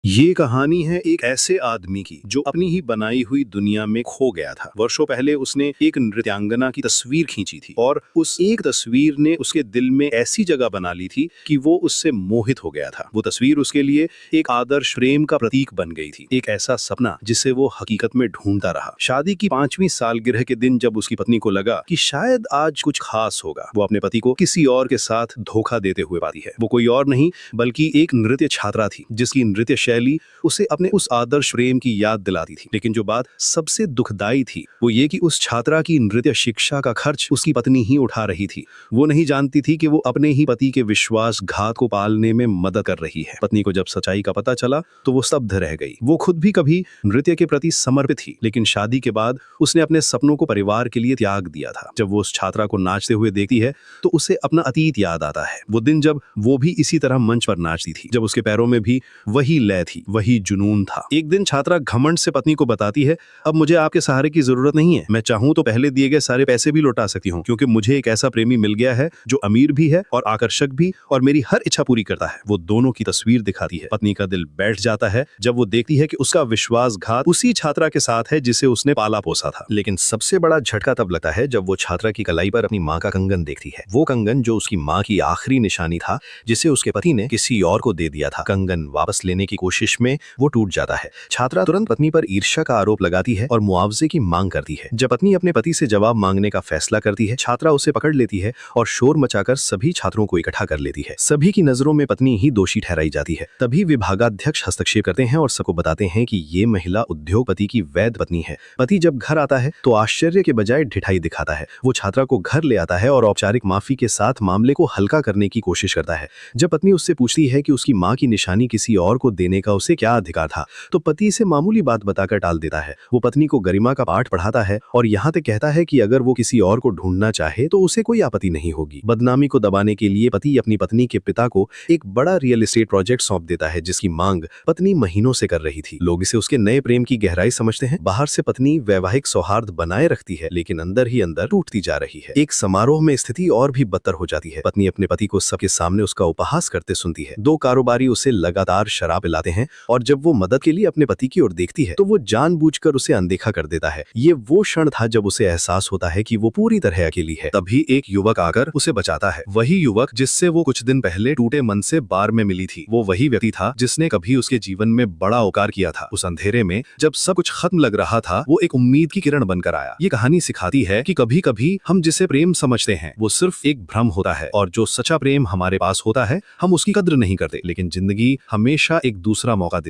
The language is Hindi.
ये कहानी है एक ऐसे आदमी की जो अपनी ही बनाई हुई दुनिया में खो गया था। वर्षों पहले उसने एक नृत्यांगना की तस्वीर खींची थी और उस एक तस्वीर ने उसके दिल में ऐसी जगह बना ली थी कि वो उससे मोहित हो गया था। वो तस्वीर उसके लिए एक आदर्श प्रेम का प्रतीक बन गई थी, एक ऐसा सपना जिसे वो हकीकत में ढूंढता रहा। शादी की 5वीं सालगिरह के दिन जब उसकी पत्नी को लगा कि शायद आज कुछ खास होगा, वो अपने पति को किसी और के साथ धोखा देते हुए पाती है। वो कोई और नहीं बल्कि एक नृत्य छात्रा थी जिसकी नृत्य शैली उसे अपने उस आदर्श प्रेम की याद दिलाती थी। लेकिन जो बात सबसे दुखदाई थी वो ये कि उस छात्रा की नृत्य शिक्षा का खर्च उसकी पत्नी ही उठा रही थी। वो नहीं जानती थी कि वो अपने ही पति के विश्वासघात को पालने में मदद कर रही है। पत्नी को जब सच्चाई का पता चला तो वो स्तब्ध रह गई। वो खुद भी कभी नृत्य के प्रति समर्पित थी, लेकिन शादी के बाद उसने अपने सपनों को परिवार के लिए त्याग दिया था। जब वो उस छात्रा को नाचते हुए देखती है तो उसे अपना अतीत याद आता है। वो दिन जब वो भी इसी तरह मंच पर नाचती थी, जब उसके पैरों में भी वही लय थी, वही जुनून था। एक दिन छात्रा घमंड से पत्नी को बताती है, अब मुझे आपके सहारे की जरूरत नहीं है। मैं चाहूं तो पहले दिए गए सारे पैसे भी लौटा सकती हूँ, क्योंकि मुझे एक ऐसा प्रेमी मिल गया है जो अमीर भी है और आकर्षक भी और मेरी हर इच्छा पूरी करता है। वो दोनों की तस्वीर दिखाती है। पत्नी का दिल बैठ जाता है जब वो देखती है कि उसका विश्वासघात उसी छात्रा के साथ है जिसे उसने पाला पोसा था। लेकिन सबसे बड़ा झटका तब लगता है जब वो छात्रा की कलाई पर अपनी माँ का कंगन देखती है। वो कंगन जो उसकी माँ की आखिरी निशानी था, जिसे उसके पति ने किसी और को दे दिया था। कंगन वापस लेने की कोशिश में वो टूट जाता है। छात्रा तुरंत पत्नी पर ईर्ष्या का आरोप लगाती है और मुआवजे की मांग करती है। जब पत्नी अपने पति से जवाब मांगने का फैसला करती है, छात्रा उसे पकड़ लेती है और शोर मचाकर सभी छात्रों को इकट्ठा कर लेती है। सभी की नजरों में पत्नी ही दोषी ठहराई जाती है। तभी विभागाध्यक्ष हस्तक्षेप करते हैं और सबको बताते हैं कि ये महिला उद्योगपति की वैध पत्नी है। पति जब घर आता है तो आश्चर्य के बजाय ढिठाई दिखाता है। वो छात्रा को घर ले आता है और औपचारिक माफी के साथ मामले को हल्का करने की कोशिश करता है। जब पत्नी उससे पूछती है कि उसकी मां की निशानी किसी और को देने का उसे क्या अधिकार था, तो पति इसे मामूली बात बताकर टाल देता है। वो पत्नी को गरिमा का पाठ पढ़ाता है और यहाँ तक कहता है कि अगर वो किसी और को ढूंढना चाहे तो उसे कोई आपत्ति नहीं होगी। बदनामी को दबाने के लिए पति अपनी पत्नी के पिता को एक बड़ा रियल एस्टेट प्रोजेक्ट सौंप देता है जिसकी मांग पत्नी महीनों से कर रही थी। लोग इसे उसके नए प्रेम की गहराई समझते हैं। बाहर से पत्नी वैवाहिक सौहार्द बनाए रखती है, लेकिन अंदर ही अंदर टूटती जा रही है। एक समारोह में स्थिति और भी बदतर हो जाती है। पत्नी अपने पति को सबके सामने उसका उपहास करते सुनती है। दो कारोबारी उसे लगातार शराब पिलाते हैं और जब वो मदद के लिए अपने पति की ओर देखती है तो वो जानबूझकर उसे अनदेखा कर देता है। ये वो क्षण था जब उसे एहसास होता है कि वो पूरी तरह अकेली है। तभी एक युवक आकर उसे बचाता है। वही युवक जिससे वो कुछ दिन पहले टूटे मन से बार में मिली थी। वो वही व्यक्ति था जिसने कभी उसके जीवन में बड़ा उपकार किया था। उस अंधेरे में जब सब कुछ खत्म लग रहा था, वो एक उम्मीद की किरण बनकर आया। ये कहानी सिखाती है कि कभी कभी हम जिसे प्रेम समझते हैं वो सिर्फ एक भ्रम होता है, और जो सच्चा प्रेम हमारे पास होता है हम उसकी कद्र नहीं करते। लेकिन जिंदगी हमेशा एक दूसरा मौका